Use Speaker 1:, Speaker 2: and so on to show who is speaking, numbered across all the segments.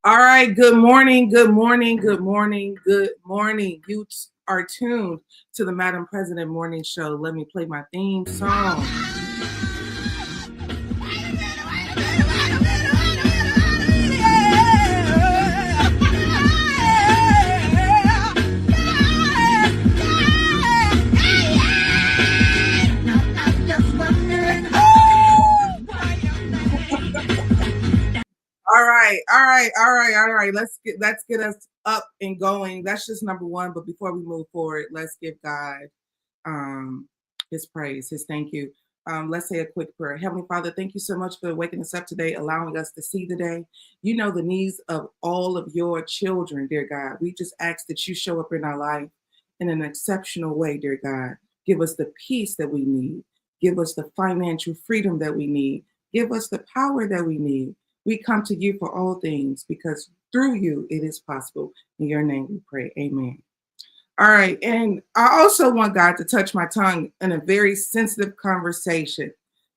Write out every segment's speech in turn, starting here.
Speaker 1: All right. Good morning. Good morning. Good morning. Good morning. You are tuned to the Madam Prezident Morning Show. Let me play my theme song. All right. Let's get us up and going. That's just number one. But before we move forward, let's give God his praise, his thank you. Let's say a quick prayer. Heavenly Father, thank you so much for waking us up today, allowing us to see the day. You know the needs of all of your children, dear God. We just ask that you show up in our life in an exceptional way, dear God. Give us the peace that we need. Give us the financial freedom that we need. Give us the power that we need. We come to you for all things because through you it is possible. In your name we pray. Amen. All right. And I also want God to touch my tongue in a very sensitive conversation.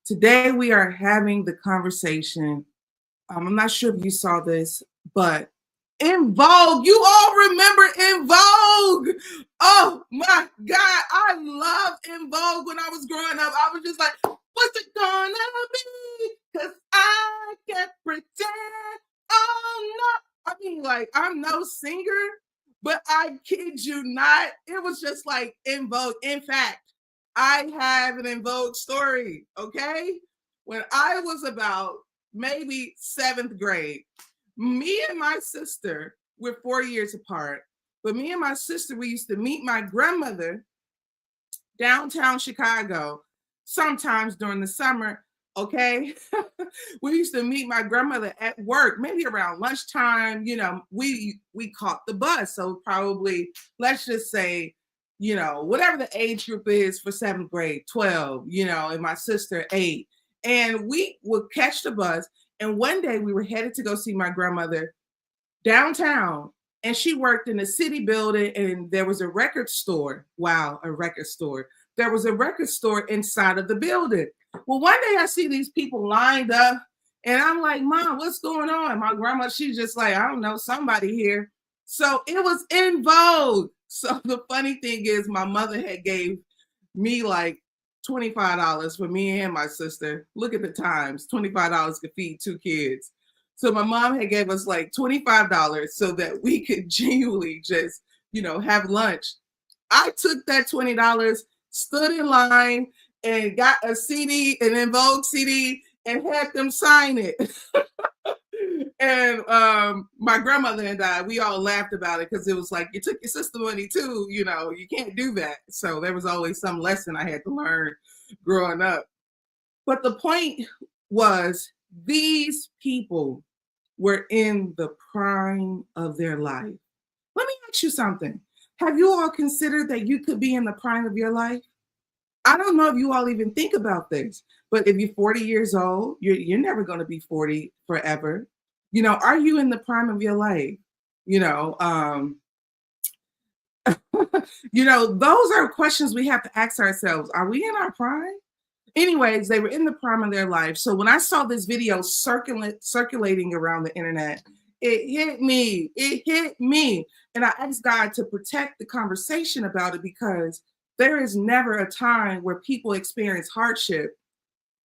Speaker 1: Today we are having the conversation. I'm not sure if you saw this, but En Vogue. You all remember En Vogue. Oh my God. I loved En Vogue when I was growing up. I was just like, what's it gonna be? Because I can't pretend. Oh no. I mean, like, I'm no singer, but I kid you not. It was just like En Vogue. In fact, I have an En Vogue story. Okay. When I was about maybe 7th grade, me and my sister, we're 4 years apart, but me and my sister, we used to meet my grandmother downtown Chicago sometimes during the summer. Okay. We used to meet my grandmother at work, maybe around lunchtime. We caught the bus. So probably, let's just say, whatever the age group is for 7th grade, 12, and my sister 8. And we would catch the bus. And one day we were headed to go see my grandmother downtown. And she worked in a city building, and there was a record store. Wow, a record store. There was a record store inside of the building. Well, one day I see these people lined up, and I'm like, Mom, what's going on? My grandma, she's just like, I don't know, somebody here. So it was En Vogue. So the funny thing is, my mother had gave me like $25 for me and my sister. Look at the times. $25 could feed 2 kids. So my mom had gave us like $25 so that we could genuinely just, have lunch. I took that $20, stood in line, and got a CD, an En Vogue CD, and had them sign it. And my grandmother and I, we all laughed about it because it was like, you took your sister money too, you can't do that. So there was always some lesson I had to learn growing up. But the point was, these people were in the prime of their life. Let me ask you something. Have you all considered that you could be in the prime of your life? I don't know if you all even think about this, but if you're 40 years old, you're never going to be 40 forever. Are you in the prime of your life? Those are questions we have to ask ourselves. Are we in our prime? Anyways, they were in the prime of their life. So when I saw this video circulating around the internet, it hit me. It hit me. And I asked God to protect the conversation about it, because there is never a time where people experience hardship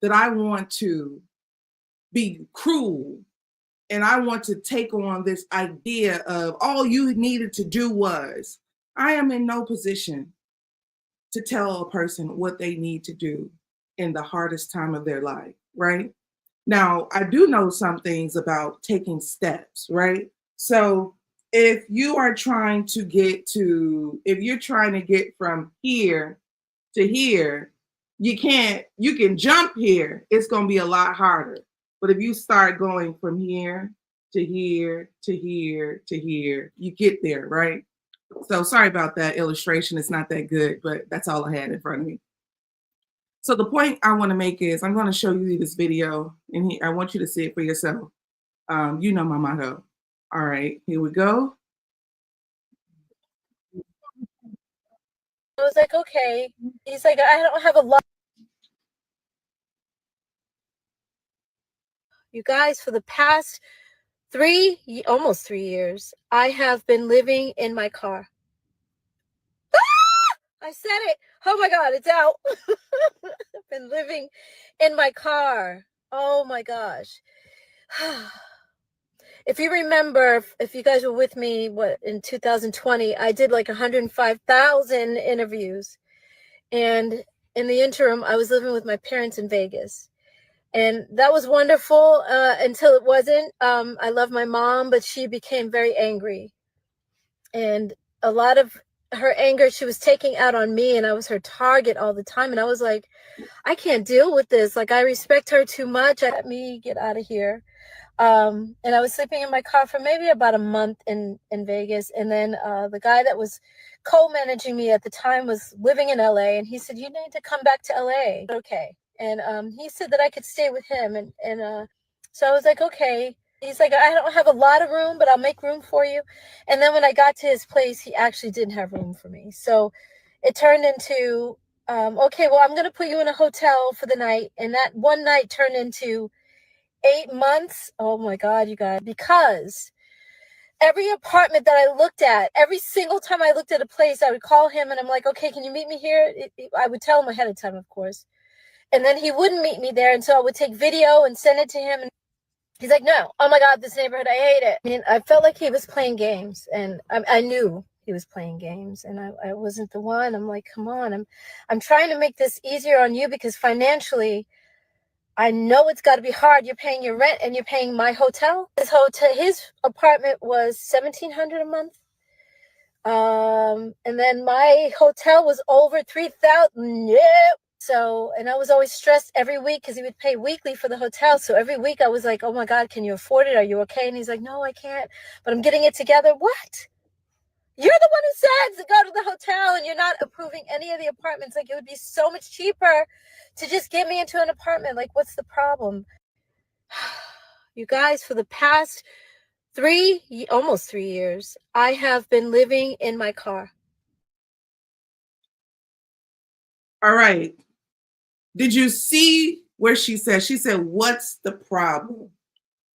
Speaker 1: that I want to be cruel. And I want to take on this idea of all you needed to do was. I am in no position to tell a person what they need to do in the hardest time of their life, right? Now, I do know some things about taking steps, right? So if you're trying to get from here to here, you can jump here. It's going to be a lot harder. But if you start going from here to here to here to here, you get there, right? So sorry about that illustration. It's not that good, but that's all I had in front of me. So the point I want to make is, I'm going to show you this video, and I want you to see it for yourself. You know my motto. All right, here we go.
Speaker 2: I was like, okay. He's like, I don't have a lot. You guys, for the past almost 3 years, I have been living in my car. I said it. Oh my God, it's out. I've been living in my car. Oh my gosh. If you remember, if you guys were with me, in 2020, I did like 105,000 interviews. And in the interim, I was living with my parents in Vegas. And that was wonderful until it wasn't. I love my mom, but she became very angry. And a lot of her anger, she was taking out on me, and I was her target all the time. And I was like, I can't deal with this. Like, I respect her too much. Let me get out of here. And I was sleeping in my car for maybe about a month in Vegas. And then the guy that was co-managing me at the time was living in LA. And he said, you need to come back to LA. Okay. And he said that I could stay with him. And so I was like, okay. He's like, I don't have a lot of room, but I'll make room for you. And then when I got to his place, he actually didn't have room for me. So it turned into, okay, well, I'm going to put you in a hotel for the night. And that one night turned into 8 months. Oh my God, you guys, because every apartment that I looked at, every single time I looked at a place, I would call him and I'm like, okay, can you meet me here? I would tell him ahead of time, of course. And then he wouldn't meet me there. And so I would take video and send it to him. And he's like, no, oh my God, this neighborhood, I hate it. I mean, I felt like he was playing games, and I knew he was playing games, and I wasn't the one. I'm like, come on, I'm trying to make this easier on you because financially, I know it's got to be hard. You're paying your rent and you're paying my hotel. His apartment was $1,700 a month. And then my hotel was over $3,000. Yep. So, and I was always stressed every week because he would pay weekly for the hotel. So every week I was like, oh my God, can you afford it? Are you okay? And he's like, no, I can't, but I'm getting it together. What? You're the one who said to go to the hotel, and you're not approving any of the apartments. Like, it would be so much cheaper to just get me into an apartment. Like, what's the problem? You guys, for the past almost 3 years, I have been living in my car.
Speaker 1: All right. Did you see where she said, what's the problem?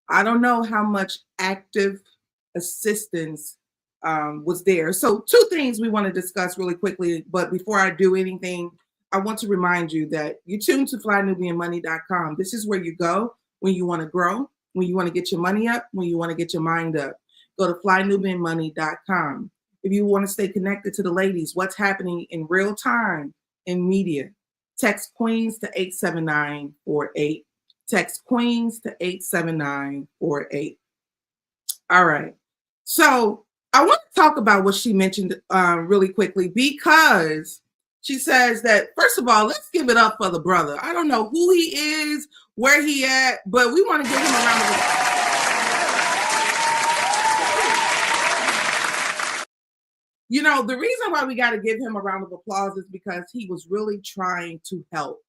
Speaker 1: I don't know how much active assistance was there. So 2 things we want to discuss really quickly. But before I do anything, I want to remind you that you're tuned to flynubianmoney.com. This is where you go when you want to grow, when you want to get your money up, when you want to get your mind up. Go to flynubianmoney.com. If you want to stay connected to the ladies, what's happening in real time in media, text Queens to 87948. Text Queens to 87948. All right. So I want to talk about what she mentioned really quickly, because she says that, first of all, let's give it up for the brother. I don't know who he is, where he at, but we want to give him a round of applause. You know, the reason why we got to give him a round of applause is because he was really trying to help.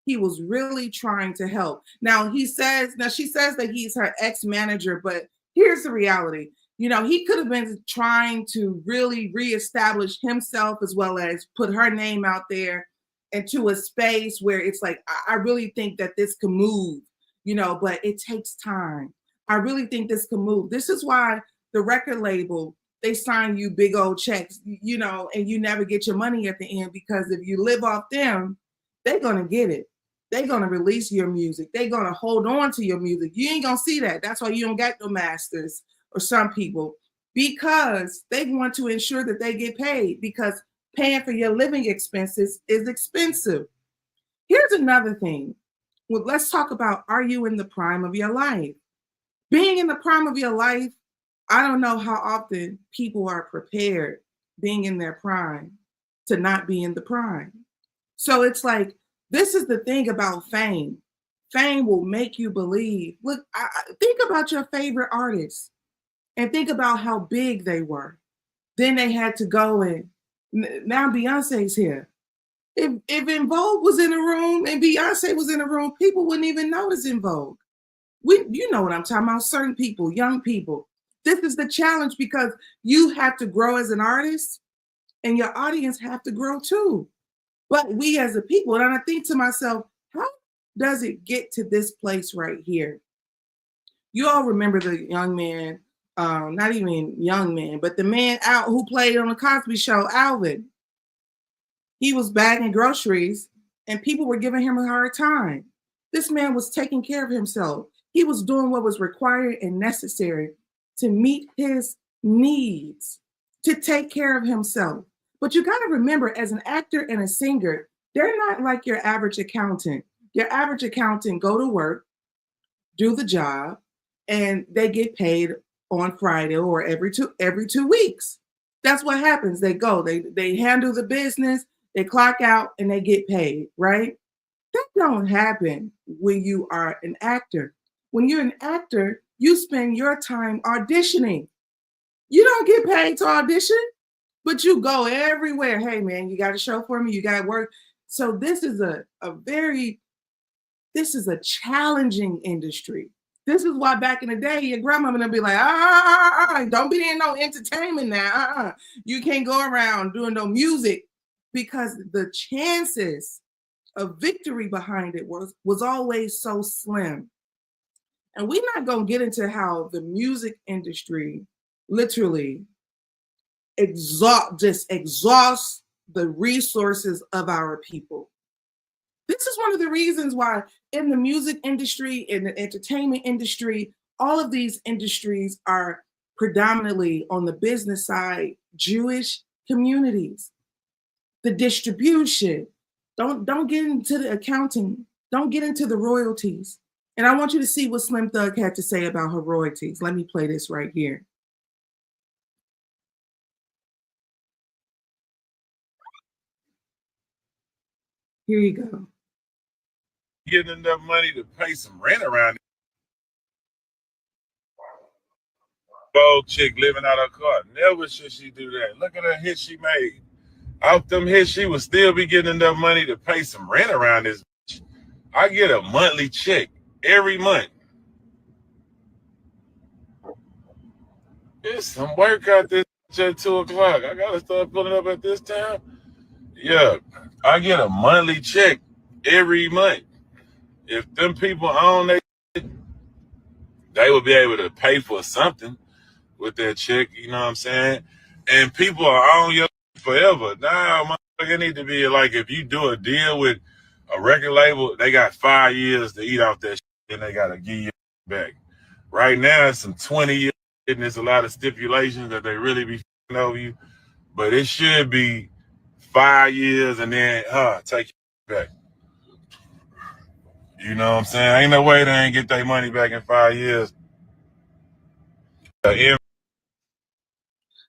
Speaker 1: He was really trying to help. Now she says that he's her ex-manager, but here's the reality. You know, he could have been trying to really reestablish himself, as well as put her name out there into a space where it's like, I really think that this can move, you know, but it takes time. I really think this can move. This is why the record label, they sign you big old checks, you know, and you never get your money at the end, because if you live off them, they're going to get it. They're going to release your music. They're going to hold on to your music. You ain't going to see that. That's why you don't get no masters, or some people, because they want to ensure that they get paid, because paying for your living expenses is expensive. Here's another thing. Well, let's talk about, are you in the prime of your life? Being in the prime of your life, I don't know how often people are prepared, being in their prime, to not be in the prime. So it's like, this is the thing about fame. Fame will make you believe. Look, think about your favorite artists and think about how big they were. Then they had to go and now Beyonce's here. If En Vogue was in a room and Beyonce was in a room, people wouldn't even notice En Vogue. You know what I'm talking about, certain people, young people. This is the challenge, because you have to grow as an artist and your audience have to grow too. But we as a people, and I think to myself, how does it get to this place right here? You all remember the young man, not even young man, but the man out who played on the Cosby Show, Alvin. He was bagging groceries and people were giving him a hard time. This man was taking care of himself. He was doing what was required and necessary to meet his needs, to take care of himself. But you got to remember, as an actor and a singer, they're not like your average accountant. Your average accountant go to work, do the job, and they get paid on Friday or every 2 weeks. That's what happens. They go, they handle the business, they clock out, and they get paid, right? That don't happen when you are an actor. When you're an actor, you spend your time auditioning. You don't get paid to audition, but you go everywhere. Hey man, you got a show for me, you got work. So this is a challenging industry. This is why back in the day, your grandmama would be like, don't be in no entertainment now. You can't go around doing no music, because the chances of victory behind it was always so slim. And we're not going to get into how the music industry literally exhausts the resources of our people. This is one of the reasons why in the music industry, in the entertainment industry, all of these industries are predominantly on the business side, Jewish communities. The distribution, don't get into the accounting, don't get into the royalties. And I want you to see what Slim Thug had to say about her royalties. Let me play this right here. Here you go.
Speaker 3: Getting enough money to pay some rent around. Old chick living out her car. Never should she do that. Look at her hit she made. Out them hits, she would still be getting enough money to pay some rent around this bitch. I get a monthly check every month. There's some work out this at 2 o'clock. I gotta start pulling up at this time. Yeah, I get a monthly check every month. If them people own they would be able to pay for something with that check, you know what I'm saying? And people are on your forever. Now, it need to be like, if you do a deal with a record label, they got 5 years to eat off that shit, and they got to give you back. Right now, it's some 20 years, and there's a lot of stipulations that they really be f***ing over you. But it should be 5 years and then, take it back. You know what I'm saying? Ain't no way they ain't get their money back in 5 years.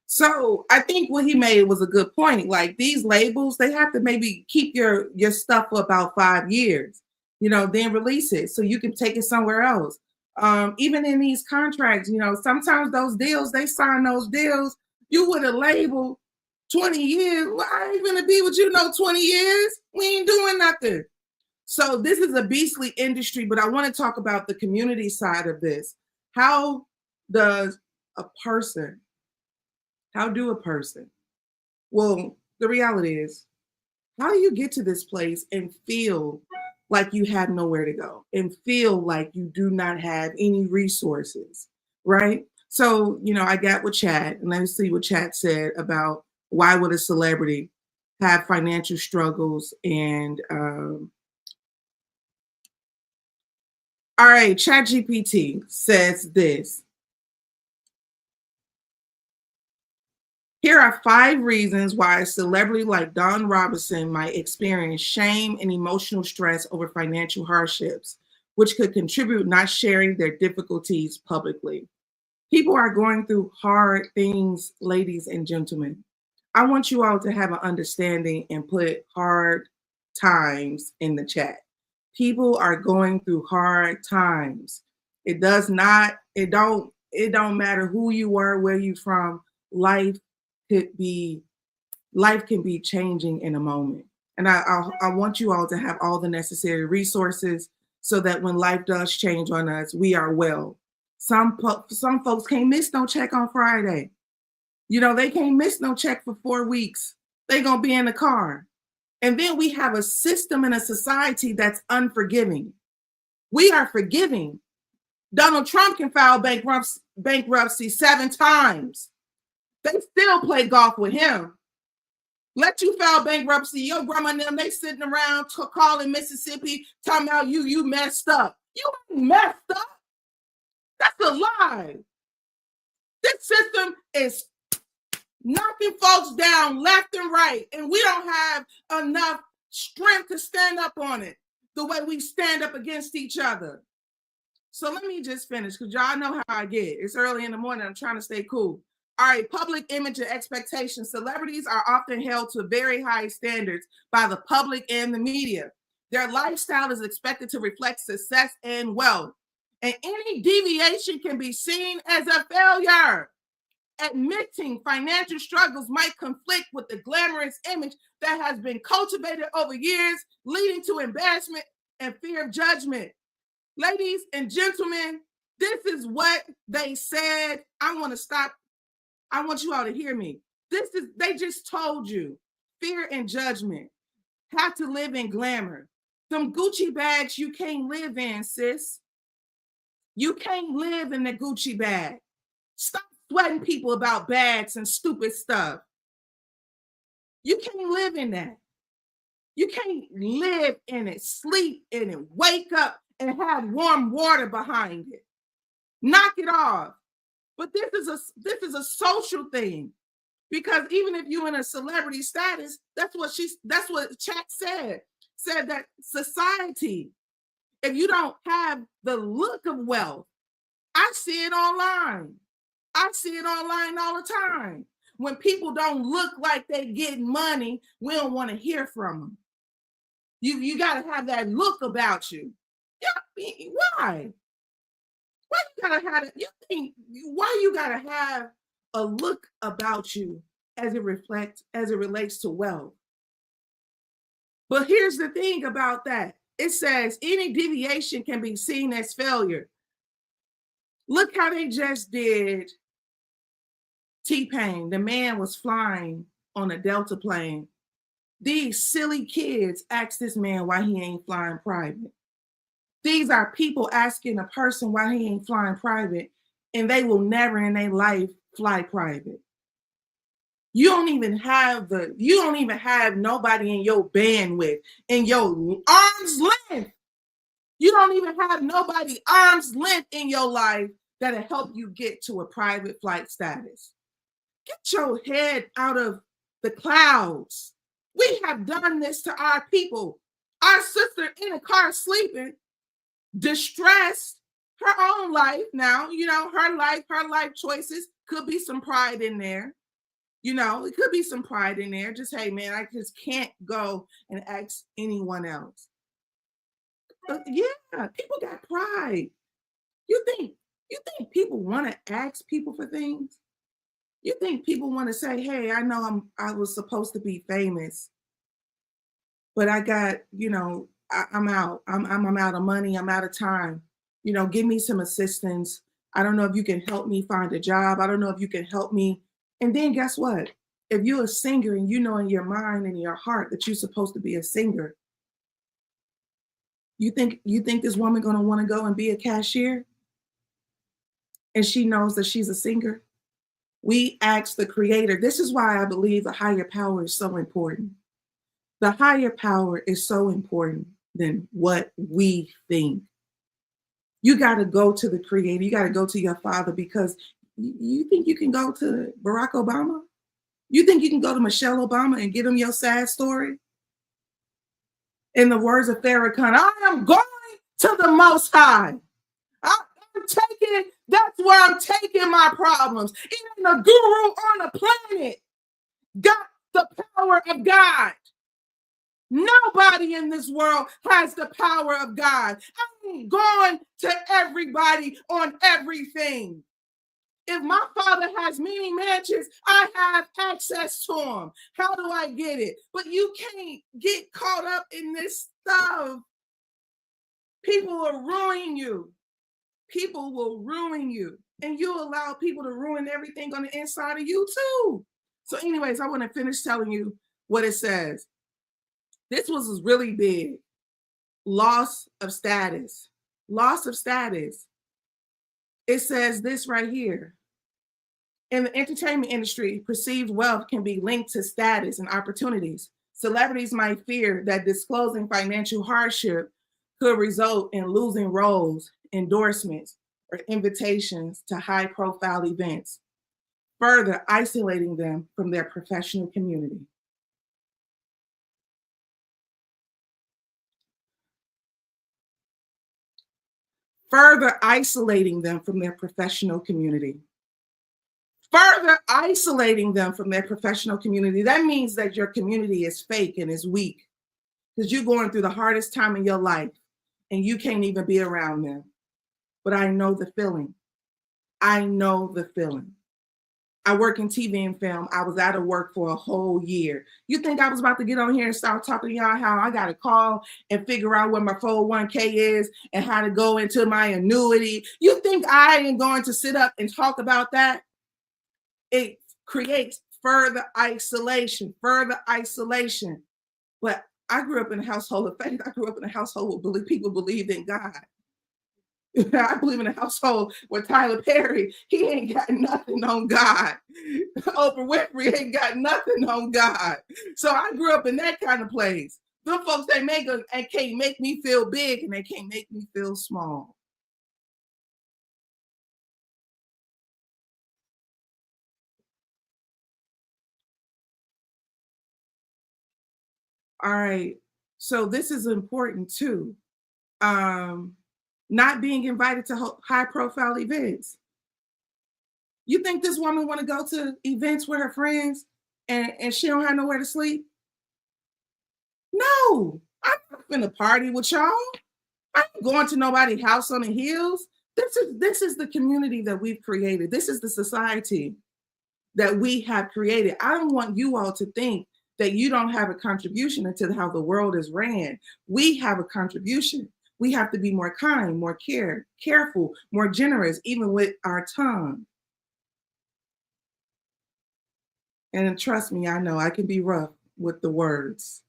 Speaker 1: So I think what he made was a good point. Like, these labels, they have to maybe keep your stuff for about 5 years, then release it so you can take it somewhere else. Even in these contracts, sometimes those deals, they sign those deals, you with a label 20 years. Well, I ain't gonna be with you 20 years. We ain't doing nothing. So this is a beastly industry, but I want to talk about the community side of this. How do a person? Well, the reality is, how do you get to this place and feel like you have nowhere to go and feel like you do not have any resources, right? So, I got with Chad, and let me see what Chad said about why would a celebrity have financial struggles. And all right, ChatGPT says this. Here are 5 reasons why a celebrity like Don Robinson might experience shame and emotional stress over financial hardships, which could contribute not sharing their difficulties publicly. People are going through hard things, ladies and gentlemen. I want you all to have an understanding and put hard times in the chat. People are going through hard times. It don't matter who you are, where you're from. Life can be changing in a moment. And I want you all to have all the necessary resources so that when life does change on us, we are well. Some folks can't miss no check on Friday. They can't miss no check for 4 weeks. They're going to be in the car. And then we have a system and a society that's unforgiving. We are forgiving, Donald Trump can file bankruptcy 7 times. They still play golf with him. Let you file bankruptcy. Your grandma and them, they sitting around calling Mississippi, talking about you messed up. You ain't messed up. That's a lie. This system is knocking folks down left and right, and we don't have enough strength to stand up on it the way we stand up against each other. So let me just finish, because y'all know how I get. It's early in the morning. I'm trying to stay cool. All right, public image and expectations. Celebrities are often held to very high standards by the public and the media. Their lifestyle is expected to reflect success and wealth, and any deviation can be seen as a failure. Admitting financial struggles might conflict with the glamorous image that has been cultivated over years, leading to embarrassment and fear of judgment. Ladies and gentlemen, this is what they said. I want to stop. I want you all to hear me. They just told you, fear and judgment, have to live in glamour. Them Gucci bags you can't live in, sis. You can't live in the Gucci bag. Stop sweating people about bags and stupid stuff. You can't live in that. You can't live in it, sleep in it, wake up and have warm water behind it. Knock it off. But this is a social thing, because even if you're in a celebrity status, that's what Chat said that society, if you don't have the look of wealth, I see it online. I see it online all the time. When people don't look like they get money, we don't want to hear from them. You got to have that look about you. Yeah, why? Why you gotta have it? Why you gotta have a look about you as it relates to wealth? But here's the thing about that. It says any deviation can be seen as failure. Look how they just did T-Pain. The man was flying on a Delta plane. These silly kids asked this man why he ain't flying private. These are people asking a person why he ain't flying private, and they will never in their life fly private. You don't even have nobody in your bandwidth, in your arm's length. You don't even have nobody arm's length in your life that'll help you get to a private flight status. Get your head out of the clouds. We have done this to our people. Our sister in a car sleeping, distressed, her own life. Now, her life choices, could be some pride in there. It could be some pride in there. Just, hey, man, I just can't go and ask anyone else. Yeah, people got pride. You think people want to ask people for things? You think people want to say, hey, I know I was supposed to be famous, but I got, I'm out. I'm out of money. I'm out of time. Give me some assistance. I don't know if you can help me find a job. I don't know if you can help me. And then guess what? If you're a singer and you know in your mind and in your heart that you're supposed to be a singer, you think this woman gonna want to go and be a cashier? And she knows that she's a singer? We ask the creator. This is why I believe the higher power is so important. The higher power is so important than what we think. You got to go to the creator. You got to go to your father, because you think you can go to Barack Obama? You think you can go to Michelle Obama and give them your sad story? In the words of Farrakhan, I am going to the Most High. That's where I'm taking my problems. Even the guru on the planet got the power of God. Nobody in this world has the power of God. I'm going to everybody on everything. If my father has many mansions, I have access to them. How do I get it? But you can't get caught up in this stuff. People will ruin you. People will ruin you. And you allow people to ruin everything on the inside of you too. So anyways, I want to finish telling you what it says. This was really big. Loss of status. Loss of status. It says this right here. In the entertainment industry, perceived wealth can be linked to status and opportunities. Celebrities might fear that disclosing financial hardship could result in losing roles, endorsements, or invitations to high-profile events, further isolating them from their professional community. Further isolating them from their professional community. Further isolating them from their professional community. That means that your community is fake and is weak because you're going through the hardest time in your life and you can't even be around them. But I know the feeling. I know the feeling. I work in TV and film. I was out of work for a whole year. You think I was about to get on here and start talking to y'all how I got to call and figure out what my 401k is and how to go into my annuity? You think I am going to sit up and talk about that? It creates further isolation. But I grew up in a household of faith. I grew up in a household where people believed in God. I believe in a household where Tyler Perry, he ain't got nothing on God. Oprah Winfrey ain't got nothing on God. So I grew up in that kind of place. The folks they make and can't make me feel big and they can't make me feel small. All right. So this is important too. Not being invited to high profile events. You think this woman want to go to events with her friends and she don't have nowhere to sleep? No, I'm not gonna party with y'all. I'm going to nobody's house on the hills. This is the community that we've created. This is the society that we have created. I don't want you all to think that you don't have a contribution into how the world is ran. We have a contribution. We have to be more kind, more careful, more generous, even with our tongue. And trust me, I know I can be rough with the words.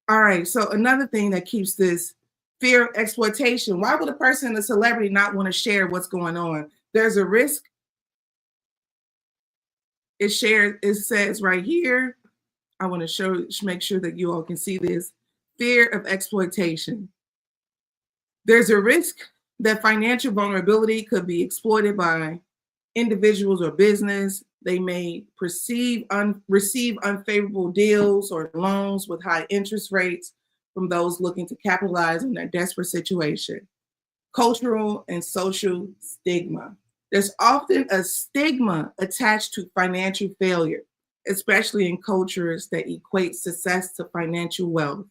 Speaker 1: All right, so another thing that keeps this fear of exploitation. Why would a person, a celebrity, not want to share what's going on? There's a risk. It says right here, I want to make sure that you all can see this. Fear of exploitation. There's a risk that financial vulnerability could be exploited by individuals or business. They may receive unfavorable deals or loans with high interest rates from those looking to capitalize on their desperate situation. Cultural and social stigma. There's often a stigma attached to financial failure, especially in cultures that equate success to financial wealth.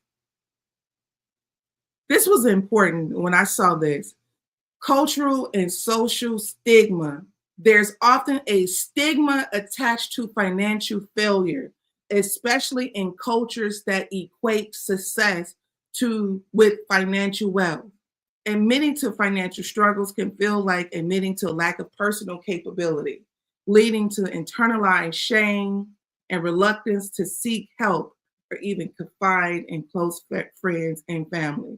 Speaker 1: This was important when I saw this. Cultural and social stigma. There's often a stigma attached to financial failure, especially in cultures that equate success with financial wealth. Admitting to financial struggles can feel like admitting to a lack of personal capability, leading to internalized shame and reluctance to seek help or even confide in close friends and family.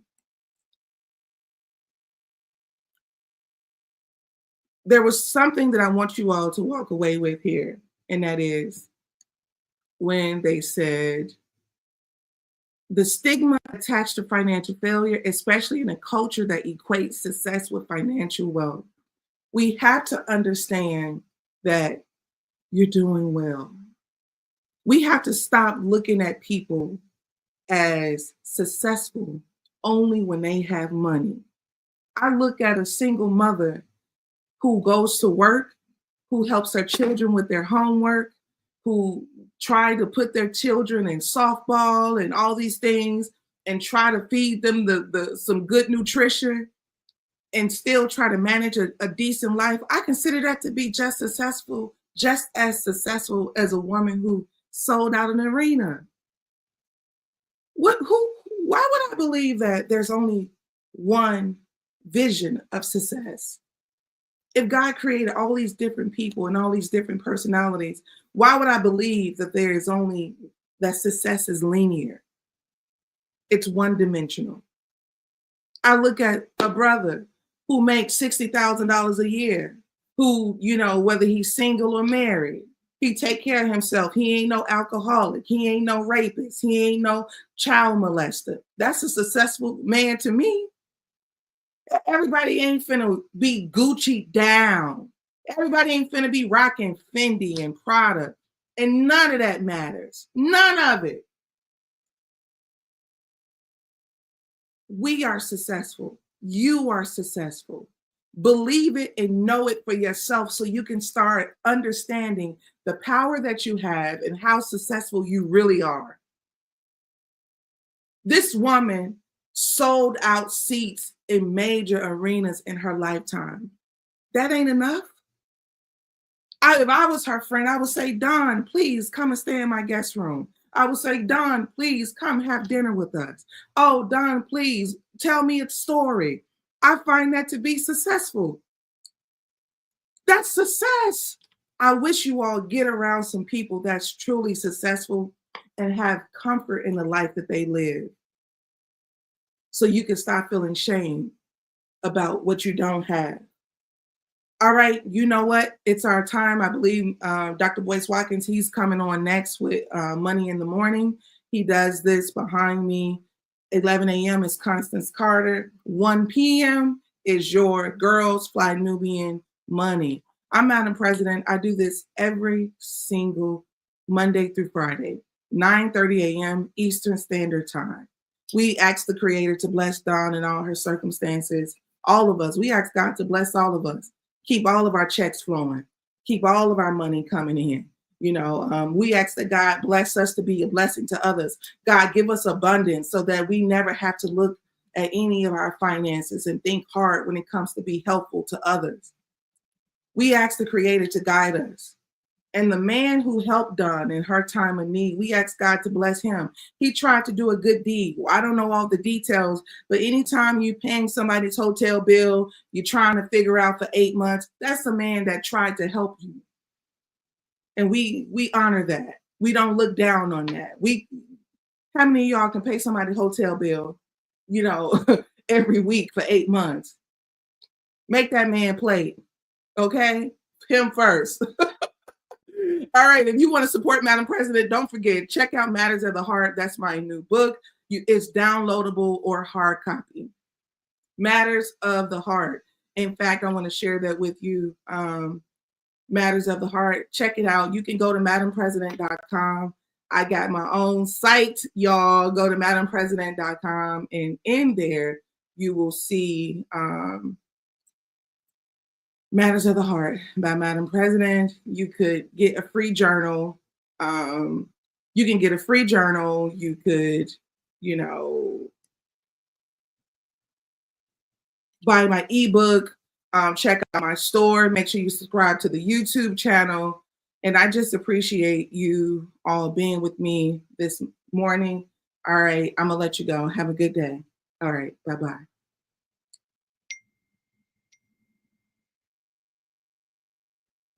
Speaker 1: There was something that I want you all to walk away with here, and that is when they said the stigma attached to financial failure, especially in a culture that equates success with financial wealth. We have to understand that you're doing well. We have to stop looking at people as successful only when they have money. I look at a single mother who goes to work, who helps her children with their homework, who try to put their children in softball and all these things and try to feed them some good nutrition and still try to manage a decent life. I consider that to be just as successful as a woman who sold out an arena. Why would I believe that there's only one vision of success? If God created all these different people and all these different personalities, why would I believe that success is linear? It's one-dimensional. I look at a brother who makes $60,000 a year, who, you know, whether he's single or married, he take care of himself. He ain't no alcoholic. He ain't no rapist. He ain't no child molester. That's a successful man to me. Everybody ain't finna be Gucci down. Everybody ain't finna be rocking Fendi and Prada. And none of that matters. None of it. We are successful. You are successful. Believe it and know it for yourself so you can start understanding the power that you have and how successful you really are. This woman sold out seats in major arenas in her lifetime. That ain't enough. If I was her friend, I would say, Dawn, please come and stay in my guest room. I would say, Dawn, please come have dinner with us. Oh, Dawn, please tell me a story. I find that to be successful. That's success. I wish you all get around some people that's truly successful and have comfort in the life that they live. So you can stop feeling shame about what you don't have. All right, you know what? It's our time. I believe Dr. Boyce Watkins, he's coming on next with Money in the Morning. He does this behind me. 11 a.m. is Constance Carter. 1 p.m. is your Girls Fly Nubian Money. I'm Madam President. I do this every single Monday through Friday, 9:30 a.m. Eastern Standard Time. We ask the Creator to bless Dawn in all her circumstances. All of us. We ask God to bless all of us. Keep all of our checks flowing. Keep all of our money coming in. You know, we ask that God bless us to be a blessing to others. God, give us abundance so that we never have to look at any of our finances and think hard when it comes to be helpful to others. We ask the Creator to guide us. And the man who helped Dawn in her time of need, we ask God to bless him. He tried to do a good deed. Well, I don't know all the details, but anytime you're paying somebody's hotel bill, you're trying to figure out for 8 months, that's a man that tried to help you. And we honor that. We don't look down on that. How many of y'all can pay somebody's hotel bill, you know, every week for 8 months? Make that man play, okay? Him first. All right, if you want to support Madam President, don't forget, check out Matters of the Heart. That's my new book. It's downloadable or hard copy. Matters of the Heart. In fact, I want to share that with you. Matters of the Heart. Check it out. You can go to madampresident.com. I got my own site, y'all. Go to madampresident.com, and in there, you will see Matters of the Heart by Madam President. You could get a free journal. You can get a free journal. You could, you know, buy my ebook. Check out my store. Make sure you subscribe to the YouTube channel. And I just appreciate you all being with me this morning. All right, I'm going to let you go. Have a good day. All right, bye-bye.